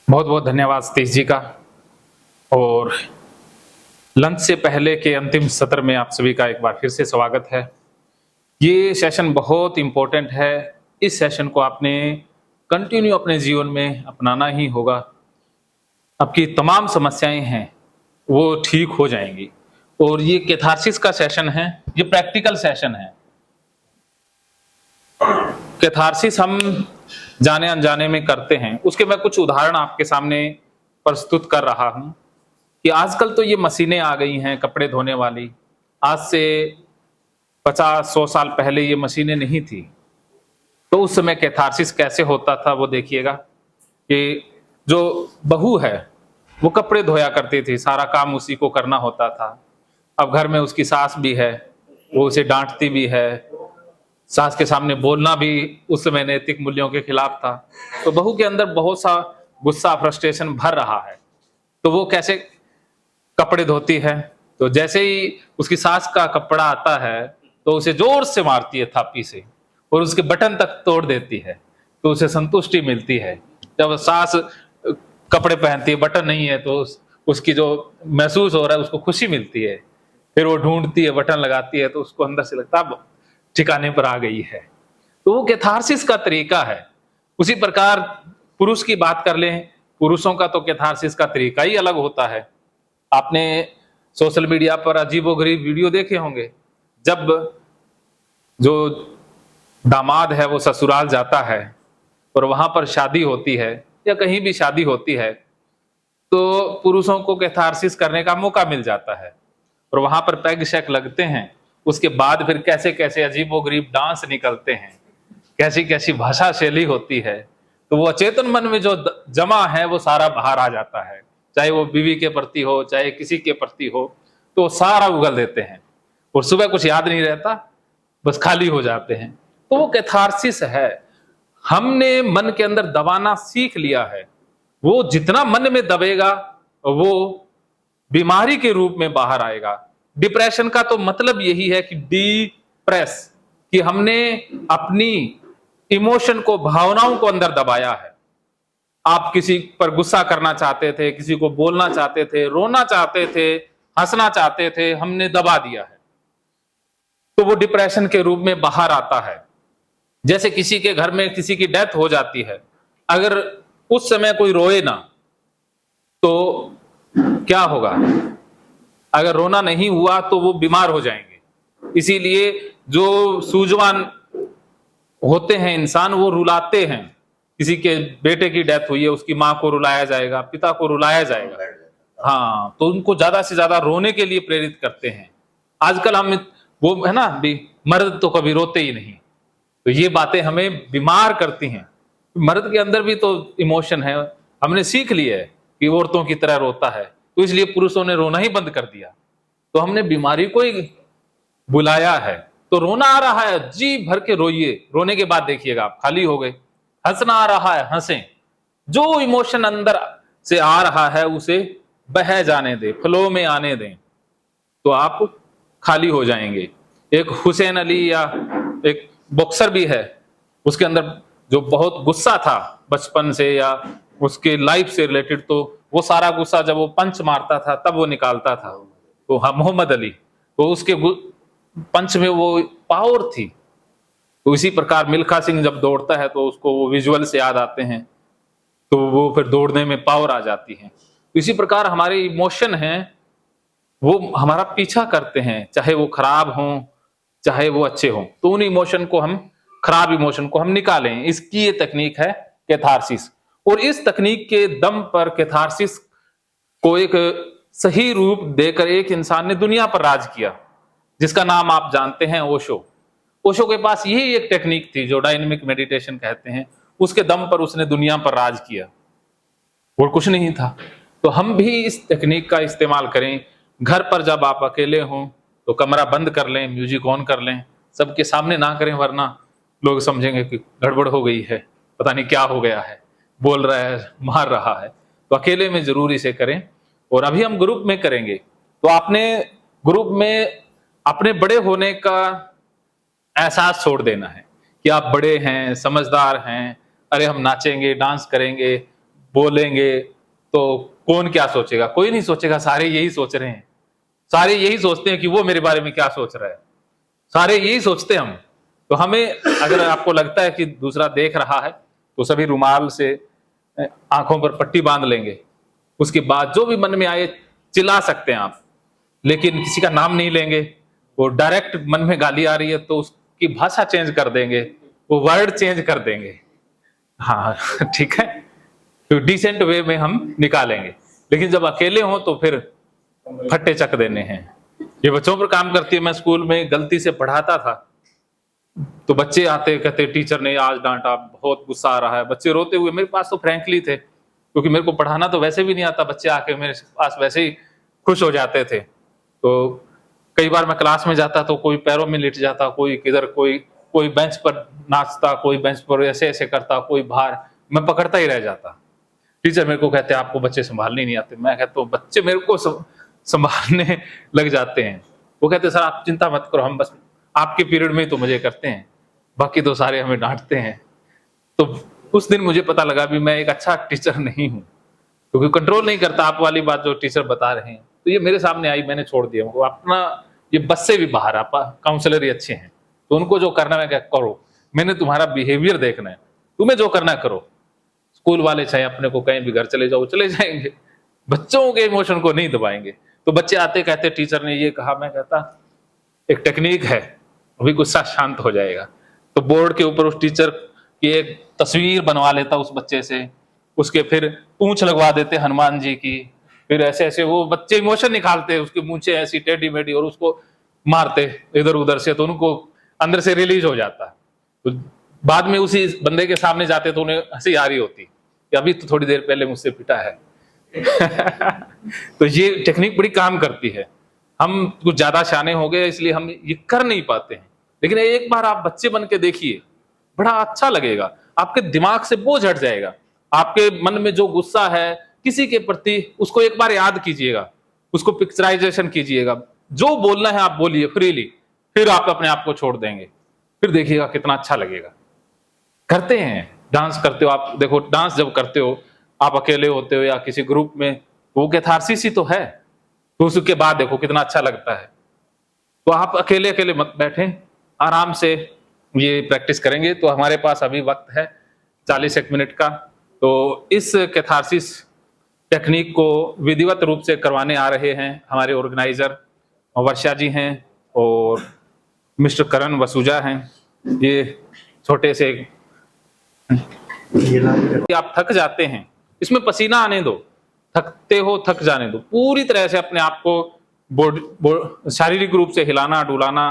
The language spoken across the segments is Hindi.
बहुत बहुत धन्यवाद सतीश जी का। और लंच से पहले के अंतिम सत्र में आप सभी का एक बार फिर से स्वागत है। ये सेशन बहुत इम्पोर्टेंट है। इस सेशन को आपने कंटिन्यू अपने जीवन में अपनाना ही होगा। आपकी तमाम समस्याएं हैं वो ठीक हो जाएंगी। और ये कैथारसिस का सेशन है, ये प्रैक्टिकल सेशन है। कैथारसिस हम जाने अनजाने में करते हैं, उसके मैं कुछ उदाहरण आपके सामने प्रस्तुत कर रहा हूं कि आजकल तो ये मशीनें आ गई हैं कपड़े धोने वाली। आज से 50-100 साल पहले ये मशीनें नहीं थी, तो उस समय कैथारसिस कैसे होता था वो देखिएगा कि जो बहू है वो कपड़े धोया करती थी, सारा काम उसी को करना होता था। अब घर में उसकी सास भी है, वो उसे डांटती भी है। सास के सामने बोलना भी उस समय नैतिक मूल्यों के खिलाफ था। तो बहू के अंदर बहुत सा गुस्सा, फ्रस्ट्रेशन भर रहा है। तो वो कैसे कपड़े धोती है? तो जैसे ही उसकी सास का कपड़ा आता है तो उसे जोर से मारती है थापी से और उसके बटन तक तोड़ देती है। तो उसे संतुष्टि मिलती है। जब सास कपड़े पहनती है, बटन नहीं है, तो उसकी जो महसूस हो रहा है उसको खुशी मिलती है। फिर वो ढूंढती है, बटन लगाती है, तो उसको अंदर से लगता है ठिकाने पर आ गई है। तो वो कैथारसिस का तरीका है। उसी प्रकार पुरुष की बात कर लें, पुरुषों का तो कैथारसिस का तरीका ही अलग होता है। आपने सोशल मीडिया पर अजीबोगरीब वीडियो देखे होंगे। जब जो दामाद है वो ससुराल जाता है और वहां पर शादी होती है या कहीं भी शादी होती है, तो पुरुषों को कैथारसिस करने का मौका मिल जाता है और वहां पर पैग शैक लगते हैं। उसके बाद फिर कैसे कैसे अजीबोगरीब डांस निकलते हैं, कैसी कैसी भाषा शैली होती है। तो वो अचेतन मन में जो जमा है वो सारा बाहर आ जाता है, चाहे वो बीवी के प्रति हो, चाहे किसी के प्रति हो, तो सारा उगल देते हैं और सुबह कुछ याद नहीं रहता, बस खाली हो जाते हैं। तो वो कैथारसिस है। हमने मन के अंदर दबाना सीख लिया है। वो जितना मन में दबेगा वो बीमारी के रूप में बाहर आएगा। डिप्रेशन का तो मतलब यही है कि डिप्रेस, कि हमने अपनी इमोशन को, भावनाओं को अंदर दबाया है। आप किसी पर गुस्सा करना चाहते थे, किसी को बोलना चाहते थे, रोना चाहते थे, हंसना चाहते थे, हमने दबा दिया है, तो वो डिप्रेशन के रूप में बाहर आता है। जैसे किसी के घर में किसी की डेथ हो जाती है, अगर उस समय कोई रोए ना तो क्या होगा? अगर रोना नहीं हुआ तो वो बीमार हो जाएंगे। इसीलिए जो सूझवान होते हैं इंसान वो रुलाते हैं। किसी के बेटे की डेथ हुई है, उसकी माँ को रुलाया जाएगा, पिता को रुलाया जाएगा। हाँ, तो उनको ज्यादा से ज्यादा रोने के लिए प्रेरित करते हैं। आजकल हम वो है ना भी, मर्द तो कभी रोते ही नहीं। तो ये बातें हमें बीमार करती हैं। मर्द के अंदर भी तो इमोशन है, हमने सीख लिया है कि औरतों की तरह रोता है, तो इसलिए पुरुषों ने रोना ही बंद कर दिया। तो हमने बीमारी को ही बुलाया है। तो रोना आ रहा है, जी भर के रोइए, रोने के बाद देखिएगा आप खाली हो गए। हंसना आ रहा है, हंसें। जो इमोशन अंदर से आ रहा है उसे बह जाने दें, फ्लो में आने दें, तो आप खाली हो जाएंगे। एक हुसैन अली या एक बॉक्सर भी है, उसके अंदर जो बहुत गुस्सा था बचपन से या उसके लाइफ से रिलेटेड, तो वो सारा गुस्सा जब वो पंच मारता था तब वो निकालता था। तो हाँ, मोहम्मद अली, तो उसके पंच में वो पावर थी। तो इसी प्रकार मिल्खा सिंह जब दौड़ता है तो उसको वो विजुअल से याद आते हैं, तो वो फिर दौड़ने में पावर आ जाती है। तो इसी प्रकार हमारे इमोशन हैं वो हमारा पीछा करते हैं, चाहे वो खराब हों चाहे वो अच्छे हों। तो उन इमोशन को हम, खराब इमोशन को हम निकालें, इसकी ये तकनीक है कैथारसिस। और इस तकनीक के दम पर कैथारसिस को एक सही रूप देकर एक इंसान ने दुनिया पर राज किया, जिसका नाम आप जानते हैं, ओशो। ओशो के पास यही एक टेक्निक थी जो डायनेमिक मेडिटेशन कहते हैं। उसके दम पर उसने दुनिया पर राज किया और कुछ नहीं था। तो हम भी इस तकनीक का इस्तेमाल करें। घर पर जब आप अकेले हों तो कमरा बंद कर लें, म्यूजिक ऑन कर लें, सबके सामने ना करें, वरना लोग समझेंगे कि गड़बड़ हो गई है, पता नहीं क्या हो गया है, बोल रहा है, मार रहा है। तो अकेले में जरूर इसे करें। और अभी हम ग्रुप में करेंगे, तो आपने ग्रुप में अपने बड़े होने का एहसास छोड़ देना है कि आप बड़े हैं, समझदार हैं, अरे हम नाचेंगे, डांस करेंगे, बोलेंगे तो कौन क्या सोचेगा? कोई नहीं सोचेगा, सारे यही सोच रहे हैं, सारे यही सोचते हैं कि वो मेरे बारे में क्या सोच रहा है, सारे यही सोचते हैं हम। तो हमें, अगर आपको लगता है कि दूसरा देख रहा है, तो सभी रुमाल से आंखों पर पट्टी बांध लेंगे। उसके बाद जो भी मन में आए चिल्ला सकते हैं आप, लेकिन किसी का नाम नहीं लेंगे। वो डायरेक्ट मन में गाली आ रही है तो उसकी भाषा चेंज कर देंगे, वो वर्ड चेंज कर देंगे। हाँ ठीक है, तो डिसेंट वे में हम निकालेंगे। लेकिन जब अकेले हों तो फिर फट्टे चक देने हैं। ये बच्चों पर काम करती है। मैं स्कूल में गलती से पढ़ाता था, तो बच्चे आते कहते टीचर ने आज डांटा, बहुत गुस्सा आ रहा है। बच्चे रोते हुए मेरे पास तो फ्रैंकली थे, क्योंकि मेरे को पढ़ाना तो वैसे भी नहीं आता। बच्चे आके मेरे पास वैसे ही खुश हो जाते थे। तो कई बार मैं क्लास में जाता तो कोई पैरों में लेट जाता, कोई किधर, कोई बेंच पर नाचता, कोई बेंच पर ऐसे ऐसे करता, कोई बाहर, मैं पकड़ता ही रह जाता। टीचर मेरे को कहते आपको बच्चे संभालने नहीं आते। मैं कहता हूँ बच्चे मेरे को संभालने लग जाते हैं। वो कहते सर आप चिंता मत करो, हम बस आपके पीरियड में तो मुझे करते हैं, बाकी तो सारे हमें डांटते हैं। तो उस दिन मुझे पता लगा भी मैं एक अच्छा टीचर नहीं हूँ, क्योंकि कंट्रोल नहीं करता। आप वाली बात जो टीचर बता रहे हैं, तो ये मेरे सामने आई, मैंने छोड़ दिया उनको। अपना ये बस से भी बाहर, आप काउंसलर ही अच्छे हैं तो उनको जो करना है क्या करो, मैंने तुम्हारा बिहेवियर देखना है, तुम्हें जो करना करो। स्कूल वाले चाहे अपने को कहीं भी घर चले जाओ, चले जाएंगे, बच्चों के इमोशन को नहीं दबाएंगे। तो बच्चे आते कहते टीचर ने ये कहा, मैं कहता एक टेक्निक है, अभी गुस्सा शांत हो जाएगा। तो बोर्ड के ऊपर उस टीचर की एक तस्वीर बनवा लेता उस बच्चे से, उसके फिर पूंछ लगवा देते हनुमान जी की, फिर ऐसे ऐसे वो बच्चे इमोशन निकालते, उसकी मूंछें ऐसी टेढ़ी मेढ़ी, और उसको मारते इधर उधर से, तो उनको अंदर से रिलीज हो जाता। तो बाद में उसी बंदे के सामने जाते तो उन्हें हंसी आ रही होती कि अभी तो थोड़ी देर पहले मुझसे पिटा है। तो ये टेक्निक बड़ी काम करती है। हम कुछ ज्यादा शाने हो गए इसलिए हम ये कर नहीं पाते हैं, लेकिन एक बार आप बच्चे बन के देखिए, बड़ा अच्छा लगेगा। आपके दिमाग से बोझ हट जाएगा। आपके मन में जो गुस्सा है किसी के प्रति, उसको एक बार याद कीजिएगा, उसको पिक्चराइजेशन कीजिएगा, जो बोलना है आप बोलिए फ्रीली, फिर आप अपने आप को छोड़ देंगे, फिर देखिएगा कितना अच्छा लगेगा। करते हैं, डांस करते हो आप, देखो डांस जब करते हो आप अकेले होते हो या किसी ग्रुप में, वो कैथारसिस ही तो है। तो उसके बाद देखो कितना अच्छा लगता है। तो आप अकेले अकेले मत बैठें, आराम से ये प्रैक्टिस करेंगे। तो हमारे पास अभी वक्त है 40 मिनट का। तो इस कैथारसिस टेक्निक को विधिवत रूप से करवाने आ रहे हैं हमारे ऑर्गेनाइजर वर्षा जी हैं और मिस्टर करण वसूजा हैं। ये छोटे से, आप थक जाते हैं, इसमें पसीना आने दो, थकते हो थक जाने दो, पूरी तरह से अपने आप को शारीरिक रूप से हिलाना डुलाना।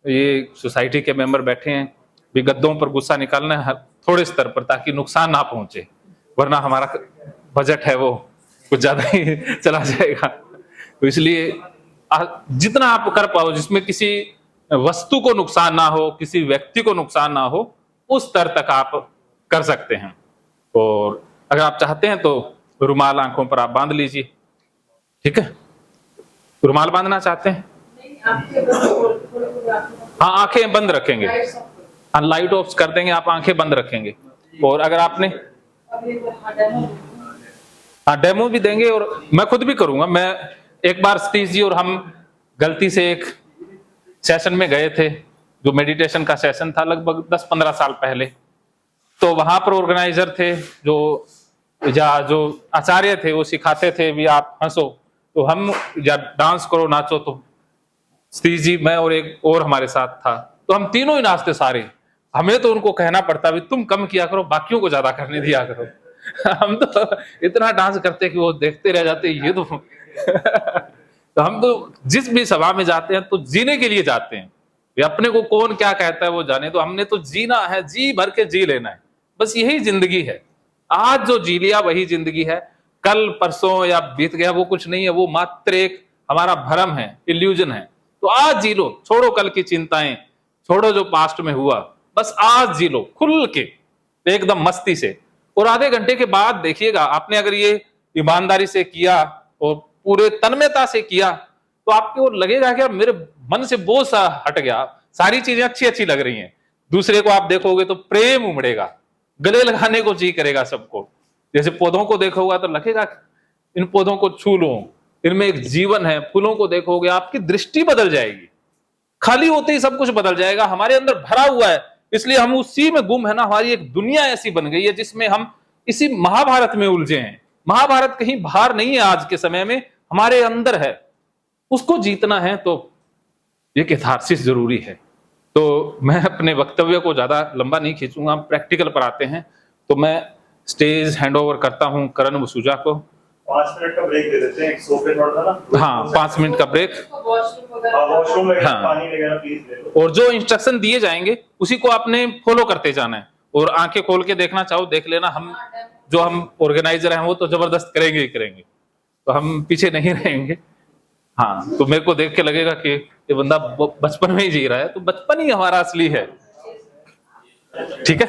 ये सोसाइटी के मेंबर बैठे हैं, भी गद्दों पर गुस्सा निकालना है थोड़े स्तर पर, ताकि नुकसान ना पहुंचे, वरना हमारा बजट है वो कुछ ज्यादा ही चला जाएगा। तो इसलिए जितना आप कर पाओ, जिसमें किसी वस्तु को नुकसान ना हो, किसी व्यक्ति को नुकसान ना हो, उस स्तर तक आप कर सकते हैं। और अगर आप चाहते हैं तो रुमाल आंखों पर आप बांध लीजिए, ठीक है? रुमाल बांधना चाहते हैं? हाँ, आंखें बंद रखेंगे, हाँ लाइट ऑफ कर देंगे, आप आंखें बंद रखेंगे। और अगर आपने, हाँ डेमो भी देंगे और मैं खुद भी करूंगा। मैं एक बार सतीश जी और हम गलती से एक सेशन में गए थे, जो मेडिटेशन का सेशन था लगभग 10-15 साल पहले। तो वहां पर ऑर्गेनाइजर थे जो आचार्य थे, वो सिखाते थे भी आप हंसो, तो हम या डांस करो नाचो। तो सतीश जी, मैं और एक और हमारे साथ था, तो हम तीनों ही नाचते सारे। हमें तो उनको कहना पड़ता भी तुम कम किया करो, बाकियों को ज्यादा करने दिया करो। हम तो इतना डांस करते कि वो देखते रह जाते, ये तो तो हम तो जिस भी सभा में जाते हैं तो जीने के लिए जाते हैं। ये अपने को कौन क्या कहता है वो जाने, तो हमने तो जीना है, जी भर के जी लेना है, बस यही जिंदगी है। आज जो जी लिया वही जिंदगी है, कल परसों या बीत गया वो कुछ नहीं है, वो मात्र एक हमारा भ्रम है, इल्यूजन है। तो आज जी लो, छोड़ो कल की चिंताएं, छोड़ो जो पास्ट में हुआ, बस आज जी लो खुल के एकदम मस्ती से। और आधे घंटे के बाद देखिएगा, आपने अगर ये ईमानदारी से किया और पूरे तन्मयता से किया, तो आपको लगेगा कि मेरे मन से बोझ सा हट गया, सारी चीजें अच्छी अच्छी लग रही हैं। दूसरे को आप देखोगे तो प्रेम उमड़ेगा, गले लगाने को जी करेगा सबको। जैसे पौधों को देखा होगा तो लगेगा इन पौधों को छू लो, इनमें एक जीवन है। फूलों को देखोगे आपकी दृष्टि बदल जाएगी, खाली होते ही सब कुछ बदल जाएगा। हमारे अंदर भरा हुआ है, इसलिए हम उसी में गुम है ना। हमारी एक दुनिया ऐसी बन गई है जिसमें हम इसी महाभारत में उलझे हैं। महाभारत कहीं बाहर नहीं है, आज के समय में हमारे अंदर है। उसको जीतना है तो ये कैथारसिस जरूरी है। तो मैं अपने वक्तव्य को ज्यादा लंबा नहीं खींचूंगा, हम प्रैक्टिकल पर आते हैं। तो मैं स्टेज हैंड ओवर करता हूं करण वसूजा को। 5 मिनट का ब्रेक दे देते हैं, एक सोफे थोड़ा सा ना। हाँ, 5 मिनट का ब्रेक। वॉशरूम वगैरह, हाँ। पानी वगैरह प्लीज ले लो। और जो इंस्ट्रक्शन दिए जाएंगे उसी को आपने फॉलो करते जाना है। और आंखें खोल के देखना चाहो देख लेना। हम जो हम ऑर्गेनाइजर हैं वो तो जबरदस्त करेंगे ही करेंगे, तो हम पीछे नहीं रहेंगे। हाँ, तो मेरे को देख के लगेगा कि ये बंदा बचपन में ही जी रहा है, तो बचपन ही हमारा असली है। ठीक है।